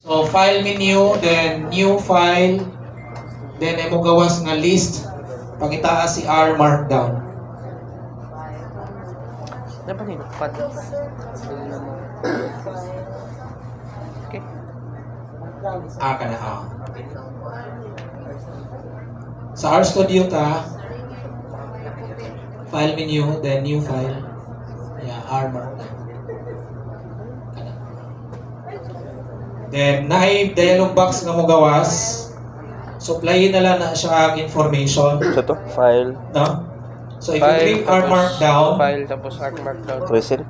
So file menu, then new file, then imo gawas nga list, pangitaas si R markdown. Dapat nilupad. Okay. Kana sa R Studio ta, file menu, then new file. Yeah, R markdown. Kana. Then naay dialog box nga mo gawas. Supplyin na lang na siya ang information, Ito to, file, no? So if you click R markdown, File, tapos R markdown. recent.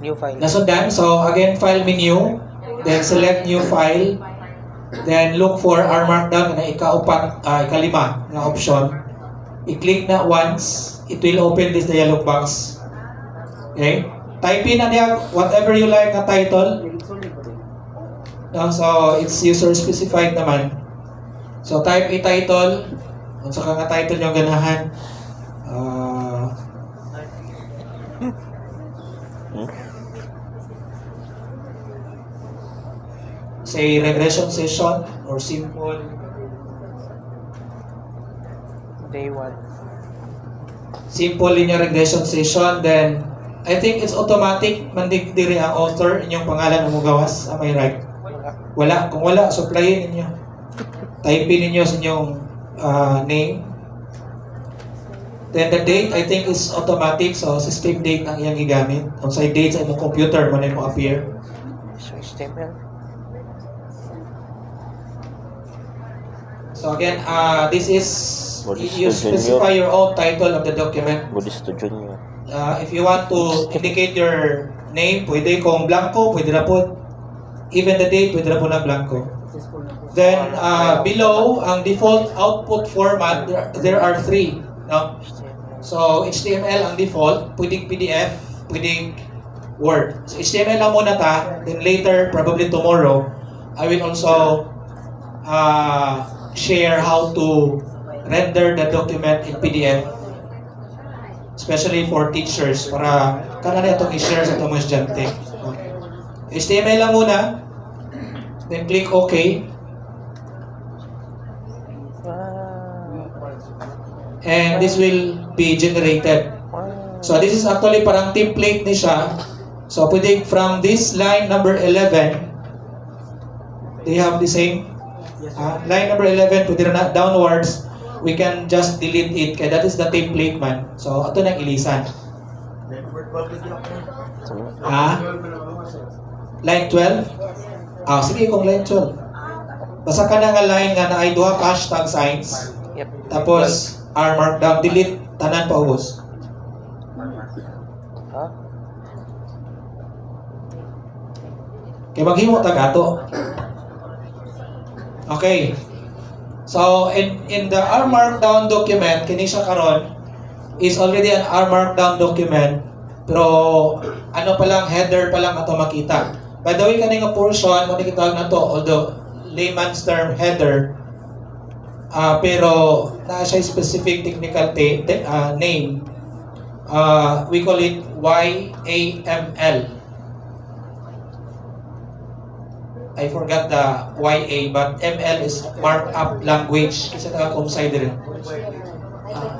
New file. nasundan. So again, file menu, then select new file, then look for R markdown na ikalima na option. I-click na once, it will open this dialog box. Okay? Type in na niya whatever you like na title. No, so it's user specified naman. So type a title, kung sa nga title yung ganahan. Say regression session or simple. Day 1. Simple linear regression session. Then I think it's automatic mandig diri ang author inyong pangalan ang mugawas. Am I right? Wala. Kung wala, supplyin ninyo. Type in ninyo sa inyong name. Then the date, I think is automatic. So system date ang iyang gigamit. Kung sa date sa imong computer, man mo appear. So, HTML. So again, this is, What is you the specify your own title of the document. Buddhist to junior. If you want to indicate your name, pwede kung blanco, pwede na po. Even the date, pwede na po na blanco. Then below, ang default output format, there are three. No? So HTML ang default, pwedeng PDF, pwedeng Word. So HTML lang muna ta, then later, probably tomorrow, I will also share how to render the document in PDF, especially for teachers, para kanana itong i-share sa itong mga estudyante. HTML lang muna, then click OK, and this will be generated. So this is actually parang template ni siya. So pwede from this line number 11, they have the same line number 11, pwede na downwards, we can just delete it kaya that is the template man. So ato nang ilisan. Line 12? Sige kung line 12. Basta ka na nga line nga na ay duha ka hashtag signs. Yep. Tapos R markdown, delete tanan paubos. Ha? Kaya maghimo tag ato. Okay. So in the R markdown document, kini siya karon is already an R markdown document, pero ano pa lang, header pa lang ato makita. By the way, kani nga portion mo nikita na to, although layman's term header, pero na siya specific technical name. We call it YAML. I forgot the YA, but ML is markup language. Kasi taga-comside rin.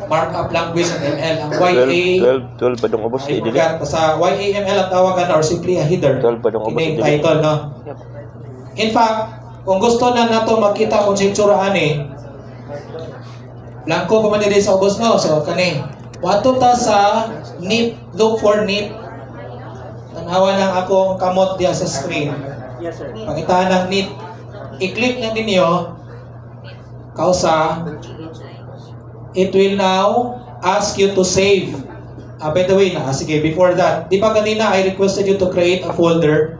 Markup language ang ML. Ang YA, 12 ba dong ubos? I forgot. Sa YAML ang tawagan or simply a header. 12 ba dong ubos? Name title, no? Yep. In fact, kung gusto na nato makita kung sinsuraan blanco pa man din sa ubos, no? So, kani. Wato ta sa NIP, look for NIP. Tanawa lang akong kamot diya sa screen. Yes, sir. Pakitaan ng NIP. I-click lang ninyo. Kausa. It will now ask you to save. By the way, sige, before that, di ba kanina I requested you to create a folder?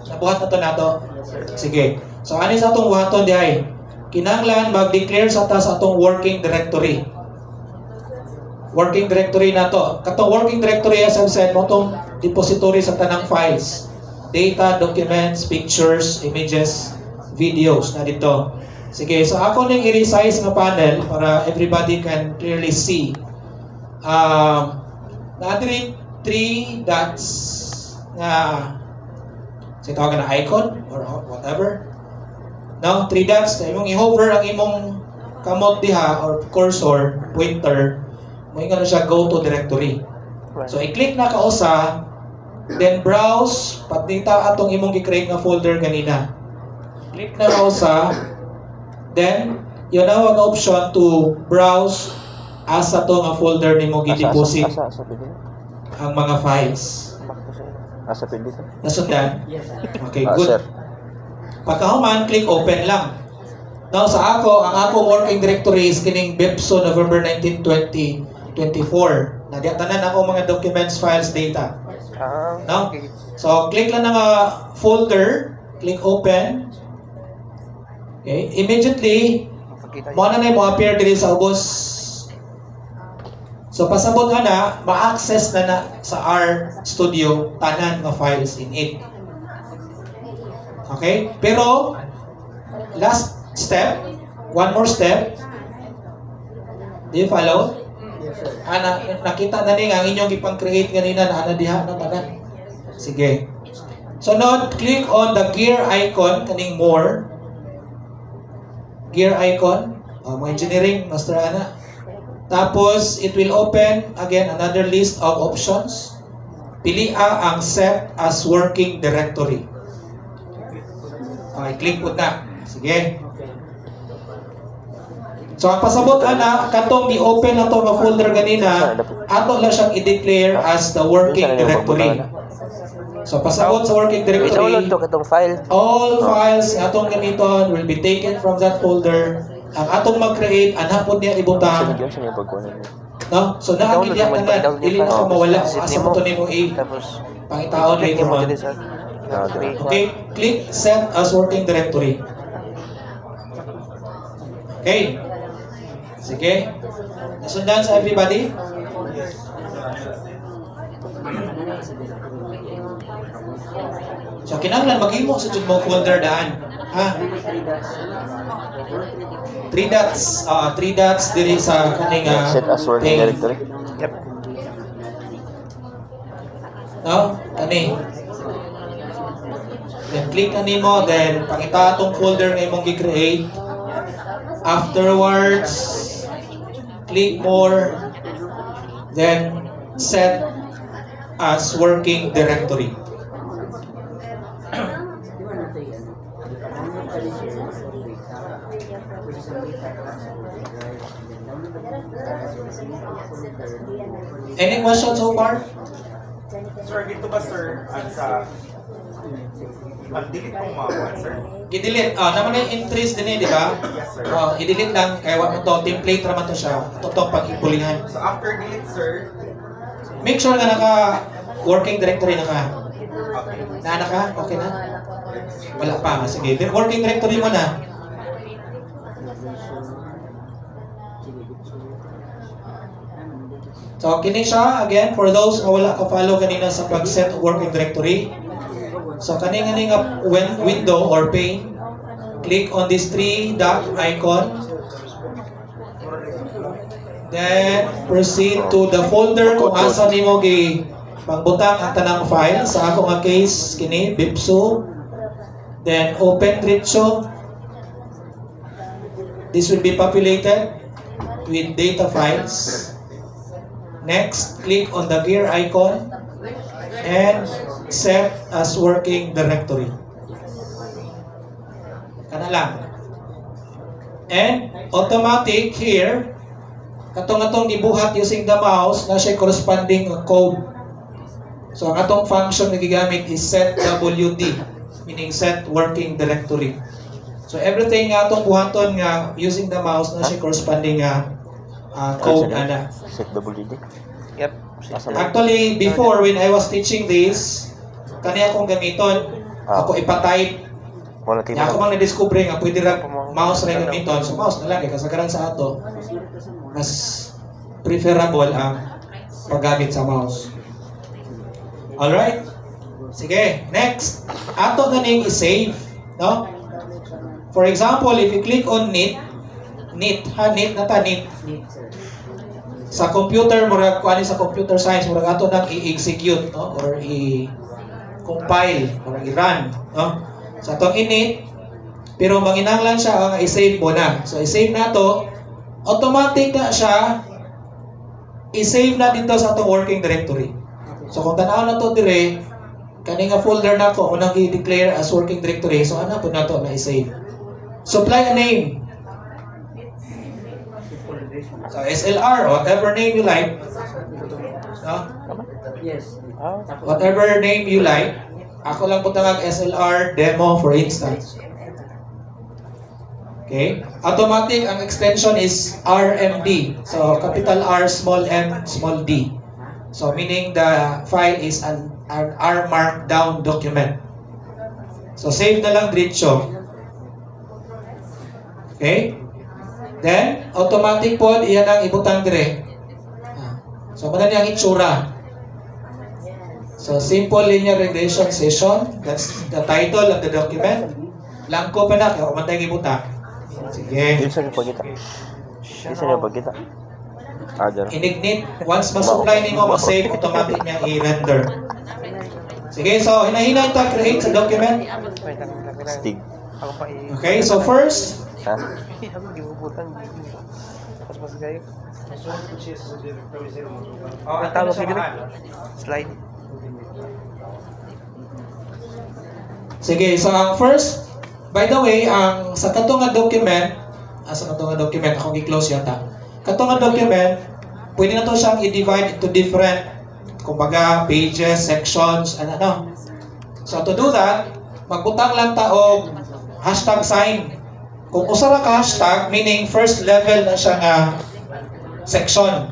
Nabuhat na to nato. Sige. So, ano sa atong buhaton di ay? Kinanglan mag-declare sa ta sa atong working directory. Working directory na to. Katong working directory as I've said mo itong depository sa tanang files. Data, documents, pictures, images, videos na dito. Sige, so ako nang i-resize ng panel para everybody can clearly see. Na 3 dots na So tawag na icon or whatever. Now, 3 dots, imong i-hover ang imong kamot diha or cursor, pointer, mo na siya go to directory. So i-click na ka usa, then browse patita atong imong gi-create nga folder kanina. Click na ka usa, then you now have an option to browse asa to nga folder nimo gi-deposit Asa pwede? ang mga files. Asa pwede? Nasundan? Okay, Ah, good. sir. Pagkahuman, click open lang. Now sa ako, ang ako working directory is kining BEPSO November 19, 2024. Nadiatanan ako mga documents, files, data. No? Okay. So click lang nga folder, click open. Okay, immediately Makita mo na mo appear diri sa ubos. So pasabot na ma-access na sa R Studio tanan nga files in it. Okay? Pero last step, one more step. Do you follow? Nakita na ni ang inyong ipang-create ganina na ana diha na tanan. Sige. So now click on the gear icon kaning more. Gear icon, mga engineering, master ana. Tapos, it will open, again, another list of options. Pili ang set as working directory. Okay, click po na. Sige. So, ang pasabot na, katong i-open na to nga folder ganina, ato lang siyang i-declare as the working directory. So, pasabot sa working Isaulog directory, to katong file. all files nga atong gamiton will be taken from that folder. Ang atong mag-create, anhapon niya ibutang. Sige, sige, pagkuhanan niyo. No? So, naagin niya tanan. Dili na ka mawala. Kung asa mo to ni mo Tapos, pangitaon click later mo on. dito sa directory. Okay, click set as working directory. Okay. Sige. Nasundan sa everybody? So, kinahanglan maghimo sa jud mo folder daan. Ha? 3 dots. 3 dots diri sa kaning Set as working thing. directory. Yep. No? Kani. Then click na nimo, then pangita atong folder nga imong gi-create. Afterwards, click more, then set as working directory. Any questions so far? Sir, dito ba sir, sa pag-delete mong mga one, sir? I-delete. Naman yung entries din di ba? Yes, sir. I-delete lang. Kaya wag mo to. Template naman to siya. Ito to pag-ipulingan. So after delete, sir, Make sure nga naka-working directory na ka. okay. Naana ka? Okay na? Wala pa. Sige. Working directory mo na. So, kini siya, again, for those na wala ka-follow kanina sa pag-set of working directory. So, kaning nga window or pane, click on this 3 dot icon. Then, proceed to the folder kung asa nimo gi pangbutang ang tanang file. Sa ako nga case, kini, BEPSO. Then, open diretso. This will be populated with data files. Next, click on the gear icon and set as working directory. Kana lang. And automatic here, katong ibuhat using the mouse na siya corresponding code. So ang atong function na gigamit is set WD, meaning set working directory. So everything nga atong buhaton nga using the mouse na siya corresponding code ana. Set WD. Yep. Asa na? Actually, before when I was teaching this, kaniya akong gamiton, ako ipatype. Wala Kaya ako tingnan. mang na-discover nga pwede ra mouse ra gamiton. So mouse na lang kay kasagaran sa ato. Mas preferable ang paggamit sa mouse. Alright? Sige, next. Ato ganing i-save, no? For example, if you click on neat na ta, neat. Sa computer, murag kuani sa computer science, murag ato nang i-execute, no? Or compile o i-run, no? So atong init, pero manginahanglan siya ang i-save mo na. So i-save na to, automatic na siya i-save na dito sa atong working directory. So kung tanaw na to dire, kani nga folder na ko unang i-declare as working directory, so ana po na to na i-save. Supply a name. So SLR, whatever name you like. No? Whatever name you like. Ako lang po tawag SLR demo for instance. Okay? Automatic, ang extension is RMD. So, capital R, small m, small d. So, meaning the file is an R markdown document. So, save na lang diretso. Okay? Then, automatic po, iyan ang ibutang dire. So, manan ang itsura. So, simple linear regression session. That's the title of the document. Langko pa na, kaya kumantay ibuta. Sige. Isa niyo pagkita. Isa niyo pagkita. Dyan. Inignit. Once ma-supply nimo, ma-save, automatic niya i-render. Sige, so hinahina ito create sa document. Stig. Ako pa Okay, so first, Ha? gibubutan. Mas gayo. Ang tawag ko dito? Slide. sige, so ang first, by the way, ang sa katong nga document, akong i-close yata. Katong nga document, pwede na to siyang i-divide into different, kumbaga, pages, sections, and ano. So to do that, magbutang lang ta og hashtag sign. Kung usara ka hashtag, meaning first level na siya nga section.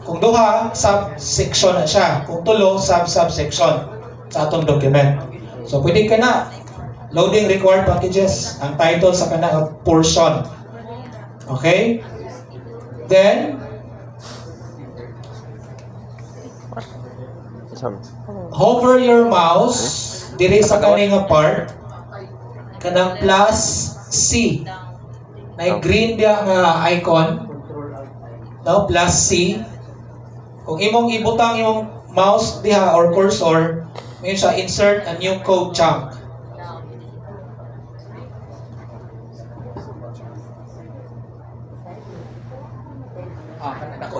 Kung duha, subsection na siya. Kung tulo, subsection sa atong document. So pwede ka na loading required packages, ang title sa kanang portion. Okay? Then, Saan? hover your mouse diri sa kaning nga part kanang plus C. May green dia nga icon. No, plus C. Kung imong ibutang imong mouse diha or cursor, may siya insert a new code chunk.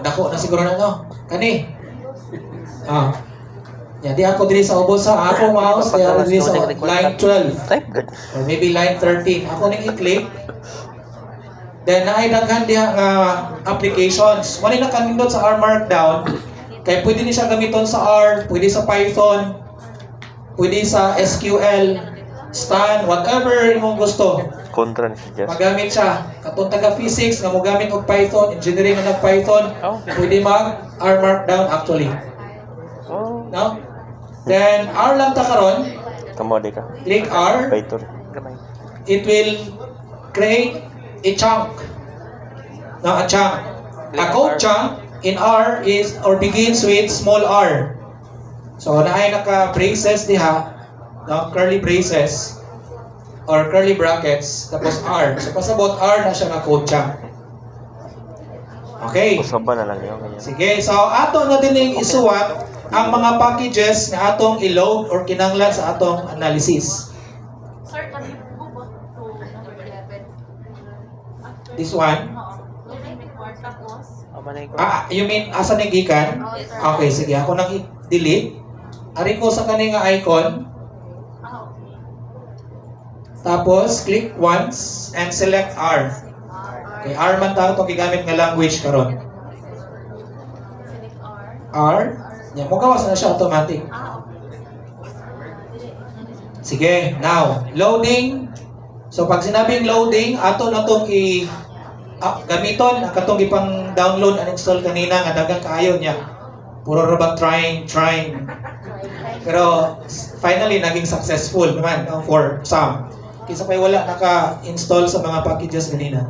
Dako na siguro na no. Kani. Yan, di ako diri sa ubos sa ako mouse, di ako diri sa line 12 Type good. or maybe line 13. Ako ning i-click. Then naay daghan diha nga applications. Wala na kanindot sa R Markdown. Kaya pwede ni siya gamiton sa R, pwede sa Python, pwede sa SQL, Stan, whatever imong gusto. Contra ni si Jess. Magamit siya. Katong taga physics nga mo gamit og Python, engineering nga nag Python, pwede mag R Markdown actually. Oh, No? Then R lang ta karon, Kamode ka. click R, Python. gamay. it will create a chunk. Now a chunk. A code chunk in R is or begins with small r. So naay naka braces diha, no, curly braces or curly brackets tapos R. So pasabot R na siya nga code chunk. Okay. Usaba na lang yun. Sige, so ato na din isuwat ang mga packages na atong i-load or kinanglan sa atong analysis. Sir, kami po ba to number 11? This one. Tapos, Amanay ko. You mean asa ni gikan? Okay, sige, ako nang i-delete. Ari ko sa kaning nga icon. okay. Tapos click once and select R. Okay, R man ta to gigamit nga language karon. Select R. R. Nya mo gawas na siya automatic. Okay. Sige, now loading. So pag sinabing loading, ato na tong gamiton katong ipang download and install kanina nga daghang kaayo niya. Puro ra ba trying. Pero finally naging successful naman no, for some. Kisa pa'y wala naka-install sa mga packages kanina.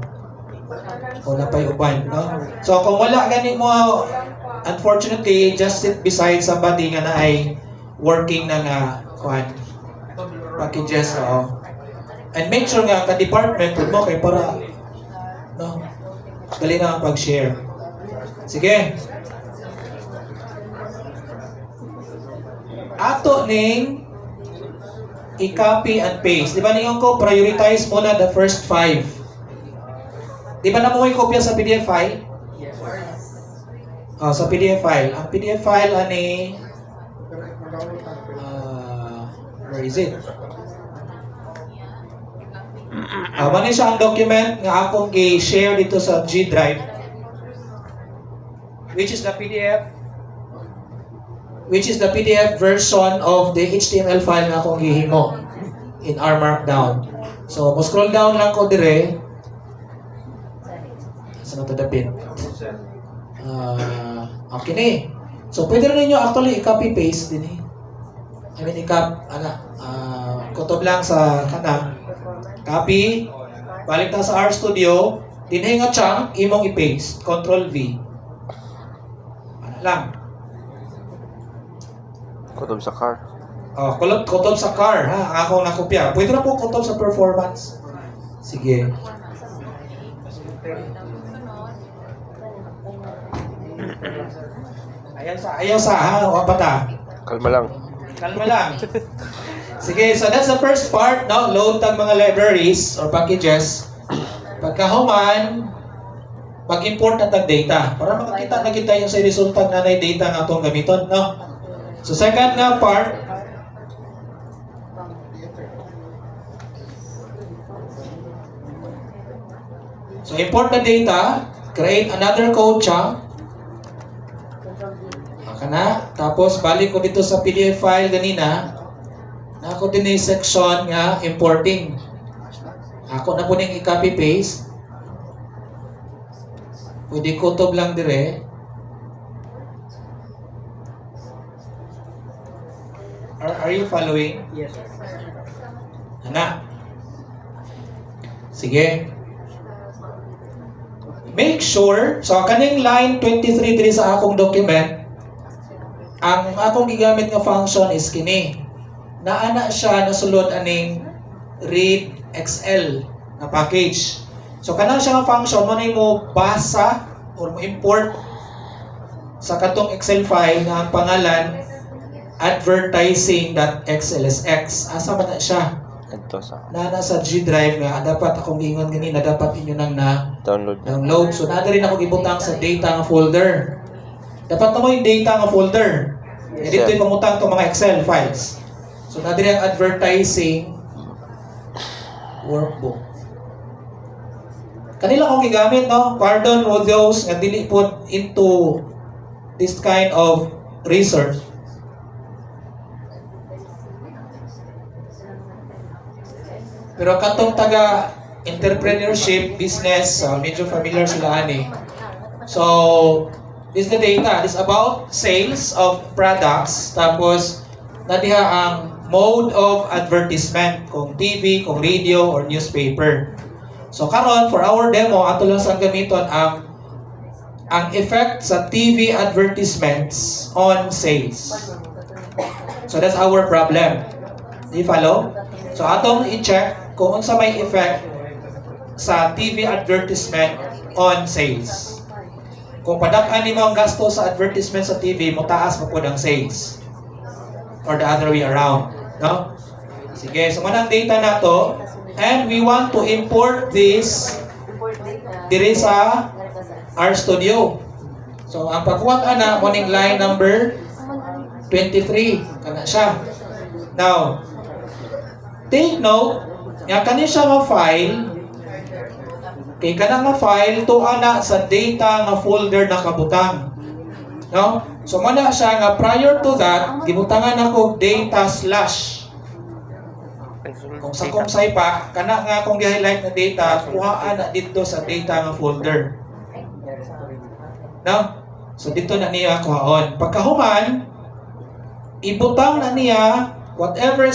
Wala pa'y uban, no? So kung wala gani mo, unfortunately, just sit beside somebody nga na ay working na nga packages. And make sure nga ka-department mo kay para no, dali na ang pag-share. Sige. Ato ning i-copy and paste. Di ba ninyo ko, prioritize muna the first 5. Di ba na mo kopya sa PDF file? Sa PDF file. Ang PDF file, ani, where is it? Mani siya ang document nga akong i-share dito sa G Drive, which is the PDF version of the HTML file nga akong gihimo in R Markdown. So, mo scroll down lang ko dire. Saan ito dapit? Okay ni. So, pwede rin ninyo actually i-copy paste din eh. I mean, kutob lang sa kana. Copy, balik na sa RStudio, dinhay nga chunk, imong i-paste, Ctrl V. Ano lang. Kutob sa car. Kutob sa car, ha? Ang akong nakopya. Pwede na po kutob sa performance. Sige. Ayaw sa, ha? O bata? Kalma lang. Kalma lang. Sige, so that's the first part, no? Load tag mga libraries or packages. Pagkahuman, mag-import na tag data para makakita na kita yung sa resulta na na data nga itong gamiton, no? So second nga part, so import the data, create another code chunk. Na, tapos balik ko dito sa PDF file ganina. Na ako din yung section nga importing. Ako na po nang i-copy paste. Pwede kutob lang dire. Are you following? Yes, sir. Ana. Sige. Make sure, so kaning line 23 diri sa akong document, ang akong gigamit nga function is kini. Naana siya nasulod aning read XL na package. So kana siya nga function mo mo basa or mo import sa katong Excel file nga ang pangalan advertising.xlsx. Asa man na siya? Ito sa Na sa G Drive nga dapat akong giingon ganina dapat inyo nang download. download. So na rin ako gibutang sa data nga folder. Dapat na mo yung data nga folder. Yes, Dito sir. yung pamutang itong mga Excel files. So na rin ang advertising workbook. Kanila akong gigamit, no? Pardon all those nga dili put into this kind of research. Pero katong taga entrepreneurship, business, medyo familiar sila ani. So, this is the data. This is about sales of products. Tapos, nadiha ang mode of advertisement. Kung TV, kung radio, or newspaper. So, karon for our demo, ato lang sa gamiton ang effect sa TV advertisements on sales. So, that's our problem. Do you follow? So, atong i-check kung unsa may effect sa TV advertisement on sales. Kung padak-an nimo ang gasto sa advertisement sa TV, mutaas pa pud ang sales. Or the other way around, no? Sige, so manang data nato, and we want to import this diri sa RStudio. So ang pagkuha ana mo ning line number 23 kana siya. Now, take note, nga kani siya nga file, kay kana nga file to ana sa data nga folder na kabutang. No? So mana siya nga prior to that, gibutangan ako data slash. Kung sa kumsay pa, kana nga akong gi-highlight na data, kuhaan na dito sa data nga folder. No? So dito na niya kuhaon. Pagkahuman, ibutang na niya whatever